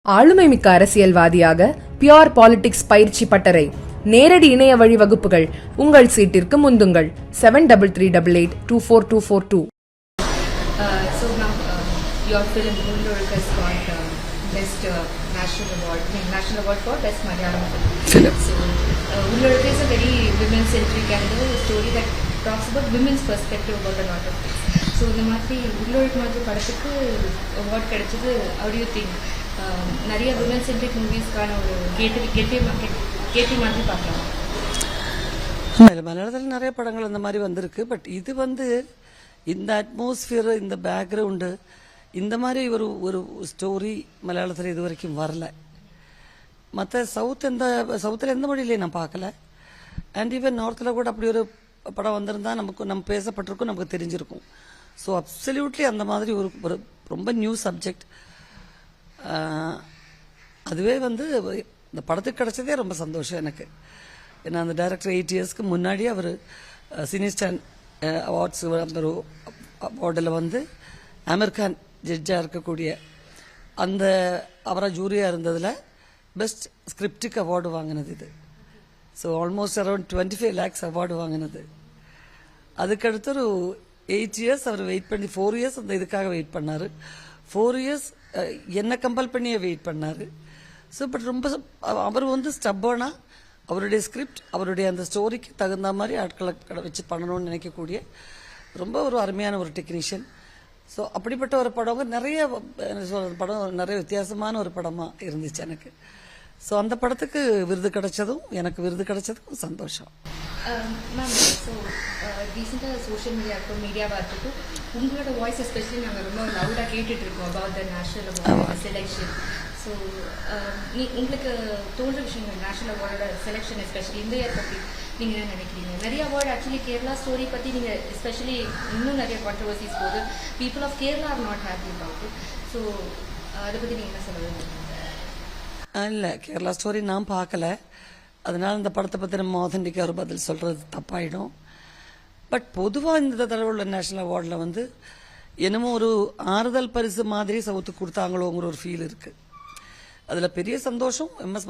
ஆளுமைமிக்க அரசியல்வாதியாக pure politics பயிற்சி பட்டறை நேரடி இணைய வழி வகுப்புகள் உங்கள் சீட்டிற்கு முந்துங்கள் 7338824242. So now your film Ulluruk has got best national award for best Malayalam film. So Ulluruk is a very women-centric and a story that talks about women's perspective about a lot of things. So இந்த மாதிரி Ulluruk மாதிரி படத்துக்கு award கிடைச்சது. How do you think? நிறைய women centric மூவிஸ்க்கான ஒரு கேட்டி மாதிரி பார்க்கலாம். மலையாளத்தில் நிறைய படங்கள் அந்த மாதிரி வந்திருக்கு. பட் இது வந்து இந்த அட்மாஸ்பியர், இந்த பேக்ரவுண்டு, இந்த மாதிரி ஒரு ஸ்டோரி மலையாளத்தில் இது வரைக்கும் வரல. மற்ற சவுத்தில் எந்த மொழியிலையும் நான் பார்க்கல. அண்ட் ஈவன் நார்த்தில் கூட அப்படி ஒரு படம் வந்திருந்தா நம்ம பேசப்பட்டிருக்கும், நமக்கு தெரிஞ்சிருக்கும். ஸோ அப்சல்யூட்லி அந்த மாதிரி ஒரு ரொம்ப நியூ சப்ஜெக்ட். அதுவே வந்து இந்த படத்துக்கு கிடைச்சதே ரொம்ப சந்தோஷம் எனக்கு. ஏன்னா அந்த டைரக்டர் 8 இயர்ஸ்க்கு முன்னாடி அவர் சினிஸ்டான் அவார்ட்ஸ் ஒரு அவார்டில் வந்து ஆமீர் கான் ஜட்ஜாக இருக்கக்கூடிய அந்த அவராக ஜூரியாக இருந்ததில் பெஸ்ட் ஸ்கிரிப்டுக்கு அவார்டு வாங்கினது இது. So almost around 25 lakhs award வாங்கினது. அதுக்கடுத்து ஒரு 8 இயர்ஸ் அவர் வெயிட் பண்ணி 4 இயர்ஸ் அந்த இதுக்காக வெயிட் பண்ணார். 4 இயர்ஸ் என்ன கம்பல் பண்ணியே வெயிட் பண்ணார். ஸோ பட் ரொம்ப அவர் வந்து ஸ்டப்பர்னாக அவருடைய ஸ்கிரிப்ட், அவருடைய அந்த ஸ்டோரிக்கு தகுந்த மாதிரி ஆட்களை வச்சு பண்ணணும்னு நினைக்கக்கூடிய ரொம்ப ஒரு அருமையான ஒரு டெக்னீஷியன். ஸோ அப்படிப்பட்ட ஒரு படம் நிறைய படம் நிறைய வித்தியாசமான ஒரு படமாக இருந்துச்சு எனக்கு. ஸோ அந்த படத்துக்கு விருது கிடைச்சதும் எனக்கு விருது கிடைச்சதும் சந்தோஷம். மேம், ஸோ ரீசெண்டாக சோஷியல் மீடியாவாக இருக்கட்டும், உங்களோட வாய்ஸ் எஸ்பெஷலி நாங்கள் ரொம்ப லவுடாக கேட்டுட்டு இருக்கோம் about the national award selection. So உங்களுக்கு தோன்ற விஷயங்கள் நேஷனல் அவார்டோட செலெக்ஷன் எஸ்பெஷலி இந்த இயர் பற்றி நீங்கள் என்ன நினைக்கிறீங்க? நிறைய அவார்டு ஆக்சுவலி கேரளா ஸ்டோரி பற்றி நீங்கள் எஸ்பெஷலி இன்னும் நிறைய கான்ட்ரவர்சிஸ் போகுது. People of Kerala are not happy about it. So அதை பற்றி நீங்கள் என்ன சொல்லுவீங்க? இல்லை, கேரளா ஸ்டோரி நான் பார்க்கல. அதனால் இந்த படத்தை பற்றி நம்ம ஆத்தென்டிக்காக ஒரு பதில் சொல்கிறது தப்பாயிடும். பட் பொதுவாக இந்த தடவை உள்ள நேஷனல் அவார்டில் வந்து என்னமோ ஒரு ஆறுதல் பரிசு மாதிரி சவுத்துக்கு கொடுத்தாங்களோங்கிற ஒரு ஃபீல் இருக்குது. அதில் பெரிய சந்தோஷம் MS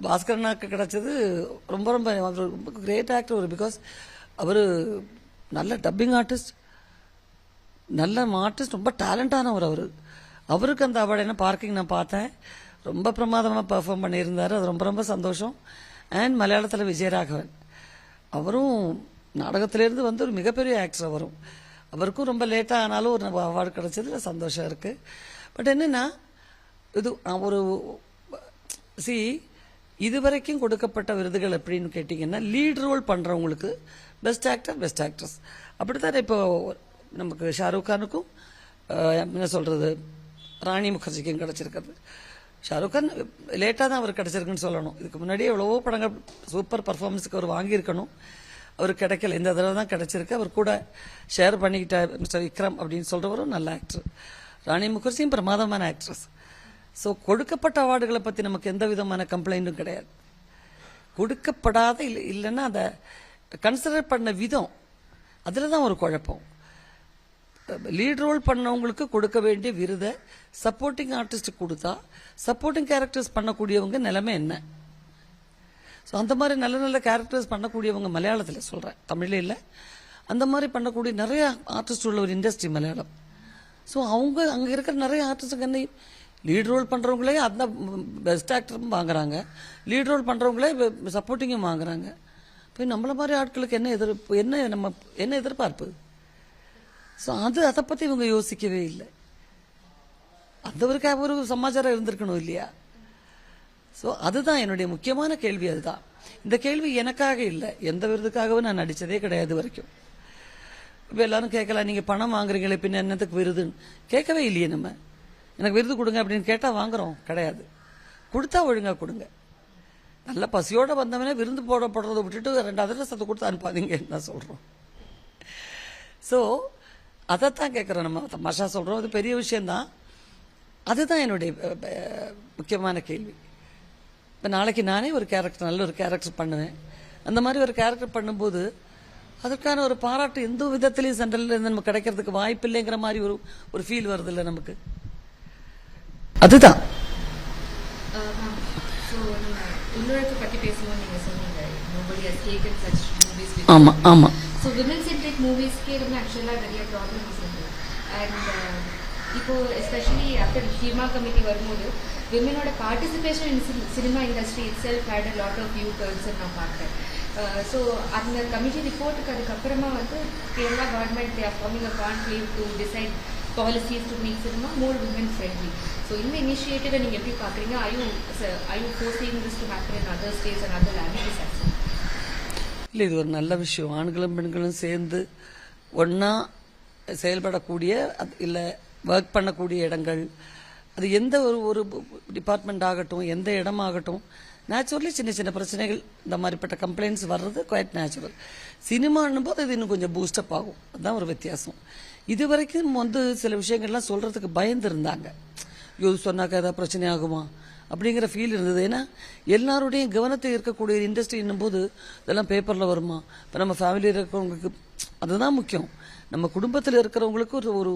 பாஸ்கரனாக்கு கிடைச்சது. ரொம்ப ரொம்ப ரொம்ப கிரேட் ஆக்டர் ஒரு. பிகாஸ் அவர் நல்ல டப்பிங் ஆர்டிஸ்ட், நல்ல ஆர்டிஸ்ட், ரொம்ப டேலண்டானவர் அவர். அவருக்கு அந்த அவார்டு என்ன பார்க்கிங் நான் பார்த்தேன், ரொம்ப பிரமாதமாக பெர்ஃபார்ம் பண்ணியிருந்தார். அது ரொம்ப ரொம்ப சந்தோஷம். அண்ட் மலையாளத்தில் விஜயராகவன் அவரும் நாடகத்திலேருந்து வந்து ஒரு மிகப்பெரிய ஆக்டர். அவருக்கும் ரொம்ப லேட்டாக ஆனாலும் ஒரு அவார்டு கிடைச்சதுல சந்தோஷம் இருக்குது. பட் என்னென்னா இது ஒரு இதுவரைக்கும் கொடுக்கப்பட்ட விருதுகள் எப்படின்னு கேட்டிங்கன்னா, லீட் ரோல் பண்ணுறவங்களுக்கு பெஸ்ட் ஆக்டர், பெஸ்ட் ஆக்ட்ரஸ் அப்படித்தான். இப்போ நமக்கு ஷாருக் கானுக்கும் என்ன சொல்கிறது, ராணி முகர்ஜிக்கும் கிடச்சிருக்கிறது. ஷாருக் கான் லேட்டாக தான் அவர் கிடச்சிருக்குன்னு சொல்லணும். இதுக்கு முன்னாடியே எவ்வளவோ படங்கள் சூப்பர் பர்ஃபார்மன்ஸுக்கு அவர் வாங்கியிருக்கணும், அவர் கிடைக்கல. இந்த தடவை தான் கிடச்சிருக்கு. அவர் கூட ஷேர் பண்ணிக்கிட்ட மிஸ்டர் விக்ரம் அப்படின்னு சொல்கிறவரும் நல்ல ஆக்டர். ராணி முகர்ஜியும் பிரமாதமான ஆக்ட்ரஸ். ஸோ கொடுக்கப்பட்ட அவார்டுகளை பற்றி நமக்கு எந்த விதமான கம்ப்ளைண்ட்டும் கிடையாது. கொடுக்கப்படாத இல்லைன்னா அதை கன்சிடர் பண்ண விதம், அதில் தான் ஒரு குழப்பம். லீட் ரோல் பண்ணவங்களுக்கு கொடுக்க வேண்டிய விருதை சப்போர்ட்டிங் ஆர்டிஸ்ட் கொடுத்தா சப்போர்ட்டிங் கேரக்டர்ஸ் பண்ணக்கூடியவங்க நிலைமை என்ன? ஸோ அந்த மாதிரி நல்ல நல்ல கேரக்டர்ஸ் பண்ணக்கூடியவங்க மலையாளத்தில் சொல்கிறேன், தமிழில் இல்லை, அந்த மாதிரி பண்ணக்கூடிய நிறைய ஆர்டிஸ்ட் உள்ள ஒரு இண்டஸ்ட்ரி மலையாளம். ஸோ அங்கே இருக்கிற நிறைய ஆர்டிஸ்ட்டுக்கு என்ன லீட் ரோல் பண்ணுறவங்களே அந்த பெஸ்ட் ஆக்டரும் வாங்குறாங்க, லீட் ரோல் பண்ணுறவங்களே சப்போர்ட்டிங்கும் வாங்குறாங்க. இப்போ நம்மள மாதிரி ஆட்களுக்கு என்ன எதிர்பார்ப்பு? ஸோ அதை பற்றி இவங்க யோசிக்கவே இல்லை. அந்த ஒரு சமாச்சாரம் இருந்திருக்கணும் இல்லையா? ஸோ அதுதான் என்னுடைய முக்கியமான கேள்வி. அதுதான் இந்த கேள்வி எனக்காக இல்லை, எந்த விருதுக்காகவும் நான் நடித்ததே கிடையாது வரைக்கும். இப்போ எல்லாரும் கேட்கலாம், நீங்கள் பணம் வாங்குறீங்களே பின்ன என்னத்துக்கு விருதுன்னு கேட்கவே இல்லையே. நம்ம எனக்கு விருது கொடுங்க அப்படின்னு கேட்டால் வாங்குறோம் கிடையாது. கொடுத்தா ஒழுங்காக கொடுங்க. நல்ல பசியோடு வந்தவனே விருந்து போடப்படுறதை விட்டுட்டு 2 அதிரசத்தை கொடுத்து அனுப்பாதீங்கன்னு தான் சொல்கிறோம். ஸோ அதைத்தான் கேட்குறோம். நம்ம தமாஷா சொல்கிறோம், அது பெரிய விஷயந்தான். அதுதான் என்னுடைய முக்கியமான கேள்வி. இப்போ நாளைக்கு நானே ஒரு கேரக்டர், நல்ல ஒரு கேரக்டர் பண்ணுவேன். அந்த மாதிரி ஒரு கேரக்டர் பண்ணும்போது அதற்கான ஒரு பாராட்டு எந்த விதத்திலையும் சென்ட்ரல் இருந்து நமக்கு கிடைக்கிறதுக்கு வாய்ப்பு இல்லைங்கிற மாதிரி ஒரு ஃபீல் வருது இல்லை நமக்கு. அதுதான். உள்ளுழக்கு பத்தி பேசும்போது நீங்க சொன்னீங்க nobody has taken such movies before. ஆமா ஆமா. So women centric moviesக்கே வந்து ஆக்சுவலா நிறைய ப்ராப்ளம்ஸ் இருக்கு. அண்ட் இப்போ எஸ்பெஷலி ஆஃப்டர் ஹீமா கமிட்டி வரும்போது விமனோட participation in cinema industry itself had a lot of U turns நான் பார்த்தேன். ஸோ அந்த கமிட்டி ரிப்போர்ட்டுக்கு அதுக்கப்புறமா வந்து Kerala government they are forming a conclave to decide policies to make cinema more women friendly. So இந்த இனிஷியேட்டிவை நீங்கள் எப்படி பார்க்குறீங்க? I you forcing this to happen in other states and other languages actually? இல்லை, இது ஒரு நல்ல விஷயம். ஆண்களும் பெண்களும் சேர்ந்து ஒன்றா செயல்படக்கூடிய இல்லை ஒர்க் பண்ணக்கூடிய இடங்கள், அது எந்த ஒரு டிபார்ட்மெண்ட் ஆகட்டும், எந்த இடமாகட்டும், நேச்சுரலி சின்ன சின்ன பிரச்சனைகள் இந்த மாதிரிப்பட்ட கம்ப்ளைண்ட்ஸ் வர்றது குவைட் நேச்சுரல். சினிமான்னும் போது இது இன்னும் கொஞ்சம் பூஸ்டப் ஆகும். அதுதான் ஒரு வித்தியாசம். இது வரைக்கும் வந்து சில விஷயங்கள்லாம் சொல்றதுக்கு பயந்து இருந்தாங்க. இது சொன்னாக்க ஏதாவது பிரச்சனை ஆகுமா அப்படிங்கிற ஃபீல் இருந்தது. ஏன்னா எல்லாருடையும் கவனத்தை இருக்கக்கூடிய இண்டஸ்ட்ரின்னும் போது இதெல்லாம் பேப்பரில் வருமா? இப்போ நம்ம ஃபேமிலியில் இருக்கிறவங்களுக்கு அதுதான் முக்கியம். நம்ம குடும்பத்தில் இருக்கிறவங்களுக்கு ஒரு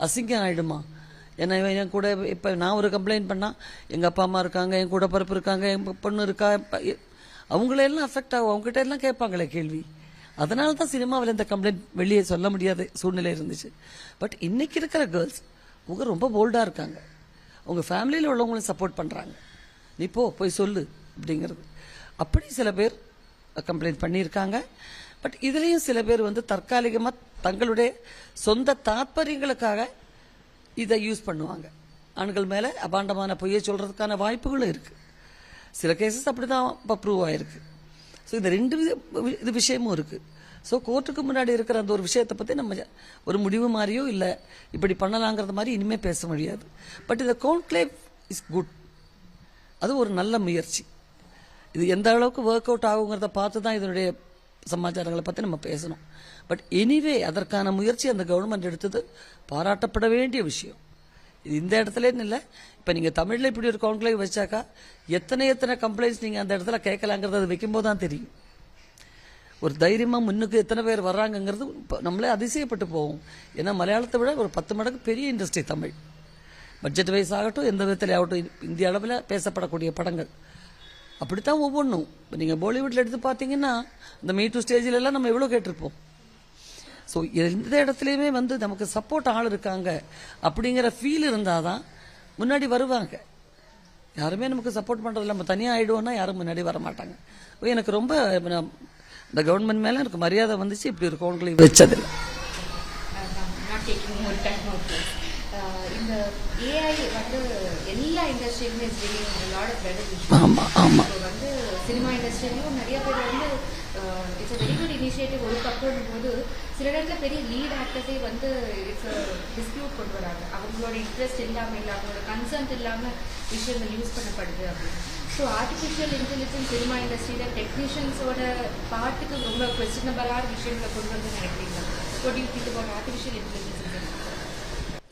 அசிங்கம் ஆயிடுமா? ஏன்னா என் கூட இப்போ நான் ஒரு கம்ப்ளைண்ட் பண்ணால் எங்கள் அப்பா அம்மா இருக்காங்க, என் கூட பருப்பு இருக்காங்க, என் பொண்ணு இருக்கா, அவங்களெல்லாம் அஃபெக்ட் ஆகும். அவங்ககிட்ட எல்லாம் கேட்பாங்களே கேள்வி. அதனால தான் சினிமாவில் இந்த கம்ப்ளைண்ட் வெளியே சொல்ல முடியாத சூழ்நிலை இருந்துச்சு. பட் இன்னைக்கு இருக்கிற கேர்ள்ஸ் அவங்க ரொம்ப போல்டாக இருக்காங்க. அவங்க ஃபேமிலியில் உள்ளவங்களும் சப்போர்ட் பண்ணுறாங்க. நீ போய் சொல்லு அப்படிங்கிறது. அப்படி சில பேர் கம்ப்ளைண்ட் பண்ணியிருக்காங்க. பட் இதுலேயும் சில பேர் வந்து தற்காலிகமாக தங்களுடைய சொந்த தாற்பயங்களுக்காக இதை யூஸ் பண்ணுவாங்க. ஆண்கள் மேலே அபாண்டமான பொய்யை சொல்கிறதுக்கான வாய்ப்புகளும் இருக்குது. சில கேசஸ் அப்படி தான் இப்போ ப்ரூவ் ஆகிருக்கு. ஸோ இந்த ரெண்டு இது விஷயமும் இருக்குது. ஸோ கோர்ட்டுக்கு முன்னாடி இருக்கிற அந்த ஒரு விஷயத்தை பற்றி நம்ம ஒரு முடிவு மாதிரியோ இல்லை இப்படி பண்ணலாங்கிறது மாதிரி இனிமேல் பேச முடியாது. பட் இந்த கான்க்ளேவ் இஸ் குட். அது ஒரு நல்ல முயற்சி. இது எந்த அளவுக்கு ஒர்க் அவுட் ஆகுங்கிறத பார்த்து தான் இதனுடைய சமாச்சாரங்களை பற்றி நம்ம பேசணும். பட் எனிவே அதற்கான முயற்சி அந்த கவர்மெண்ட் எடுத்தது பாராட்டப்பட வேண்டிய விஷயம். இது இந்த இடத்துலன்னு இல்லை, இப்போ நீங்கள் தமிழில் இப்படி ஒரு கான்க்ளேவ் வச்சாக்கா எத்தனை கம்ப்ளைண்ட்ஸ் நீங்கள் அந்த இடத்துல கேட்கலாங்கிறது அது வைக்கும்போது தான் தெரியும். ஒரு தைரியமாக முன்னுக்கு எத்தனை பேர் வர்றாங்கங்கிறது நம்மளே அதிசயப்பட்டு போவோம். ஏன்னா மலையாளத்தை விட ஒரு 10 மடங்கு பெரிய இண்டஸ்ட்ரி தமிழ். பட்ஜெட் வைஸ் ஆகட்டும், எந்த விதத்தில் ஆகட்டும், இந்திய அளவில் பேசப்படக்கூடிய படங்கள் அப்படித்தான் ஒவ்வொன்றும். இப்போ நீங்கள் பாலிவுட்டில் எடுத்து பார்த்தீங்கன்னா இந்த மீ2 ஸ்டேஜிலெல்லாம் நம்ம எவ்வளோ கேட்டிருப்போம். ஸோ எந்த இடத்துலையுமே வந்து நமக்கு சப்போர்ட் ஆள் இருக்காங்க அப்படிங்கிற ஃபீல் இருந்தால் தான் முன்னாடி வருவாங்க. யாருமே நமக்கு சப்போர்ட் பண்ணுறதில்ல. நம்ம தனியாக ஆகிடுவோன்னா யாரும் முன்னாடி வர மாட்டாங்க. எனக்கு ரொம்ப இந்த கவர்மெண்ட் மேலே எனக்கு மரியாதை வந்துச்சு இப்படி ஒரு கான்க்ளேவ் வச்சதில்லை. இந்த ஏஐ வந்து எல்லா இண்டஸ்ட்ரியிலுமே ஆமாம் ஆமாம் வந்து சினிமா இண்டஸ்ட்ரியிலும் நிறைய பேர் வந்து it's a very good initiative. ஒரு பக்கம் போது சில இடத்துல பெரிய லீட் ஆக்டர்ஸே வந்து இட்ஸ் டிஸ்பியூட் கொண்டு வராங்க. அவங்களோட இன்ட்ரெஸ்ட் இல்லாமல் அவங்களோட கன்சர்ன்ட் இல்லாமல் விஷயங்கள் யூஸ் பண்ணப்படுது அப்படின்னு. ஸோ ஆர்டிஃபிஷியல் இன்டெலிஜென்ஸ் சினிமா இண்டஸ்ட்ரியில் டெக்னீஷியன்ஸோட பாட்டுக்கு ரொம்ப கொஸ்டினபிளான விஷயங்களை கொண்டு வந்து நினைக்கிறீங்க. What you think about artificial intelligence?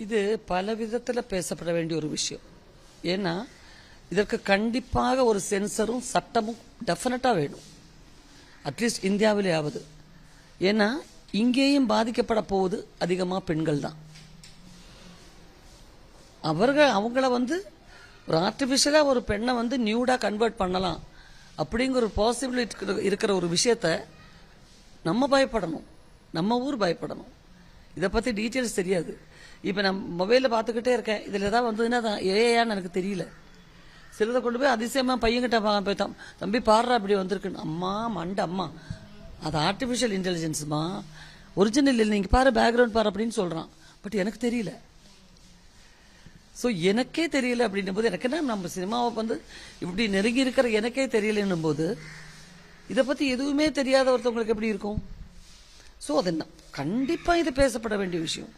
இது பல விதத்தில் பேசப்பட வேண்டிய ஒரு விஷயம். ஏன்னா இதற்கு கண்டிப்பாக ஒரு சென்சரும் சட்டமும் டெஃபினட்டாக வேணும், அட்லீஸ்ட் இந்தியாவிலேயாவது. ஏன்னா இங்கேயும் பாதிக்கப்பட போவது அதிகமாக பெண்கள் தான். அவங்கள வந்து ஒரு ஆர்டிஃபிஷியலாக ஒரு பெண்ணை வந்து நியூடாக கன்வெர்ட் பண்ணலாம் அப்படிங்கிற ஒரு பாசிபிலிட்டி இருக்கிற ஒரு விஷயத்த நம்ம பயப்படணும், நம்ம ஊர் பயப்படணும். இதை பற்றி டீட்டெயில்ஸ் தெரியாது. இப்போ நான் மொபைலில் பார்த்துக்கிட்டே இருக்கேன், இதில் ஏதாவது வந்ததுன்னா தான் ஏயான்னு எனக்கு தெரியல. சிலதை கொண்டு போய் அதிசயமாக பையன்கிட்ட போய் தம்பி பாடுறா இப்படி வந்திருக்குன்னு. அம்மா மண்ட அம்மா, அது ஆர்டிஃபிஷியல் இன்டெலிஜென்ஸுமா, ஒரிஜினல் இல்லை, நீங்கள் பாரு பேக்ரவுண்ட் பாரு அப்படின்னு சொல்கிறான். பட் எனக்கு தெரியல. ஸோ எனக்கே தெரியல அப்படின்னும் போது எனக்கு என்ன, நம்ம சினிமாவை வந்து இப்படி நெருங்கி இருக்கிற எனக்கே தெரியலன்னும் போது இதை பற்றி எதுவுமே தெரியாத ஒருத்தவங்களுக்கு எப்படி இருக்கும்? ஸோ அது என்ன கண்டிப்பாக இது பேசப்பட வேண்டிய விஷயம்.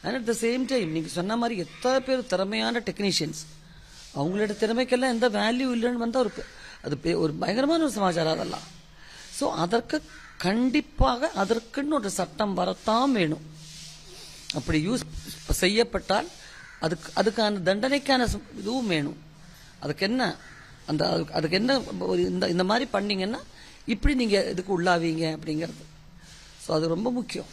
And at the same time நீங்கள் சொன்ன மாதிரி எத்தனை பேர் திறமையான டெக்னீஷியன்ஸ், அவங்களோட திறமைக்கெல்லாம் எந்த வேல்யூ இல்லைன்னு வந்தால் அது ஒரு பயங்கரமான ஒரு சமாச்சாரம் அதெல்லாம். ஸோ அதற்கு கண்டிப்பாக அதற்குன்னு ஒரு சட்டம் வரத்தான் வேணும். அப்படி யூஸ் செய்யப்பட்டால் அதுக்கான தண்டனைக்கான இதுவும் வேணும். அதுக்கு என்ன அதுக்கு என்ன இந்த மாதிரி பண்ணீங்கன்னா இப்படி நீங்கள் இதுக்கு உள்ளாவீங்க அப்படிங்கிறது. ஸோ அது ரொம்ப முக்கியம்.